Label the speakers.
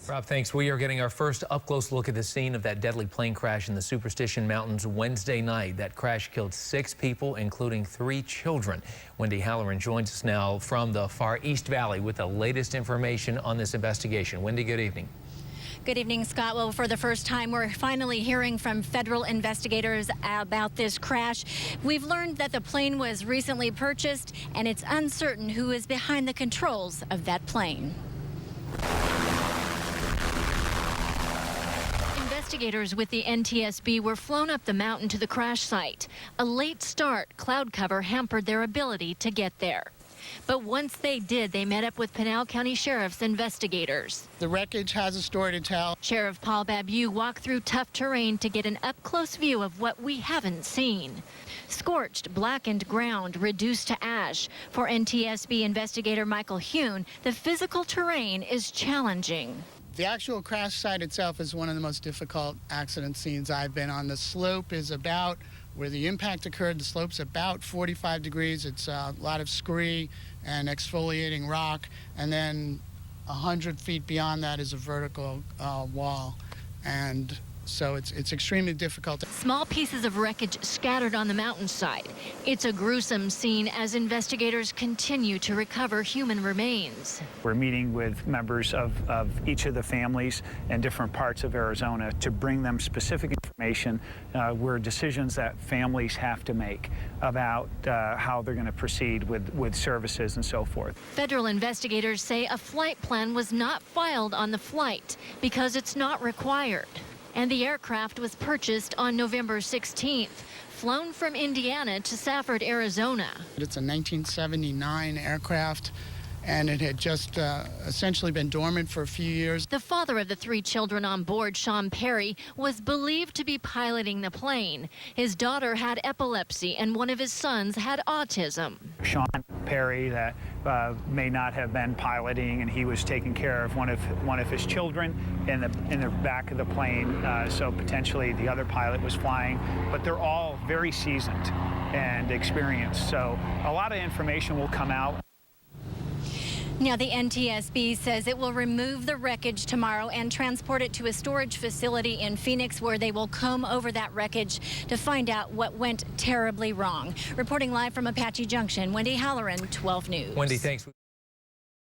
Speaker 1: Rob, thanks. We are getting our first up-close look at the scene of that deadly plane crash in the Superstition Mountains Wednesday night. That crash killed 6 people, including 3 children. Wendy Halloran joins us now from the Far East Valley with the latest information on this investigation. Wendy, good evening.
Speaker 2: Good evening, Scott. Well, for the first time, we're finally hearing from federal investigators about this crash. We've learned that the plane was recently purchased, and it's uncertain who is behind the controls of that plane. Investigators with the NTSB were flown up the mountain to the crash site. A late start, cloud cover hampered their ability to get there. But once they did, they met up with Pinal County Sheriff's investigators.
Speaker 3: The wreckage has a story to tell.
Speaker 2: Sheriff Paul Babu walked through tough terrain to get an up-close view of what we haven't seen. Scorched, blackened ground reduced to ash. For NTSB investigator Michael Hune, the physical terrain is challenging.
Speaker 3: The actual crash site itself is one of the most difficult accident scenes I've been on. The slope is about where the impact occurred. The slope's about 45 degrees. It's a lot of scree and exfoliating rock. And then 100 feet beyond that is a vertical wall. And so it's extremely difficult.
Speaker 2: Small pieces of wreckage scattered on the mountainside. It's a gruesome scene as investigators continue to recover human remains.
Speaker 4: We're meeting with members of each of the families in different parts of Arizona to bring them specific information where decisions that families have to make about how they're going to proceed with services and so forth. Federal
Speaker 2: investigators say a flight plan was not filed on the flight because it's not required. And the aircraft was purchased on November 16th, flown from Indiana to Safford, Arizona.
Speaker 3: It's a 1979 aircraft, and it had just essentially been dormant for a few years.
Speaker 2: The father of the 3 children on board, Sean Perry, was believed to be piloting the plane. His daughter had epilepsy, and one of his sons had autism.
Speaker 4: Sean Perry, that may not have been piloting, and he was taking care of one of his children in the back of the plane. So potentially the other pilot was flying, but they're all very seasoned and experienced. So a lot of information will come out.
Speaker 2: Now, the NTSB says it will remove the wreckage tomorrow and transport it to a storage facility in Phoenix, where they will comb over that wreckage to find out what went terribly wrong. Reporting live from Apache Junction, Wendy Halloran, 12 News.
Speaker 1: Wendy, thanks.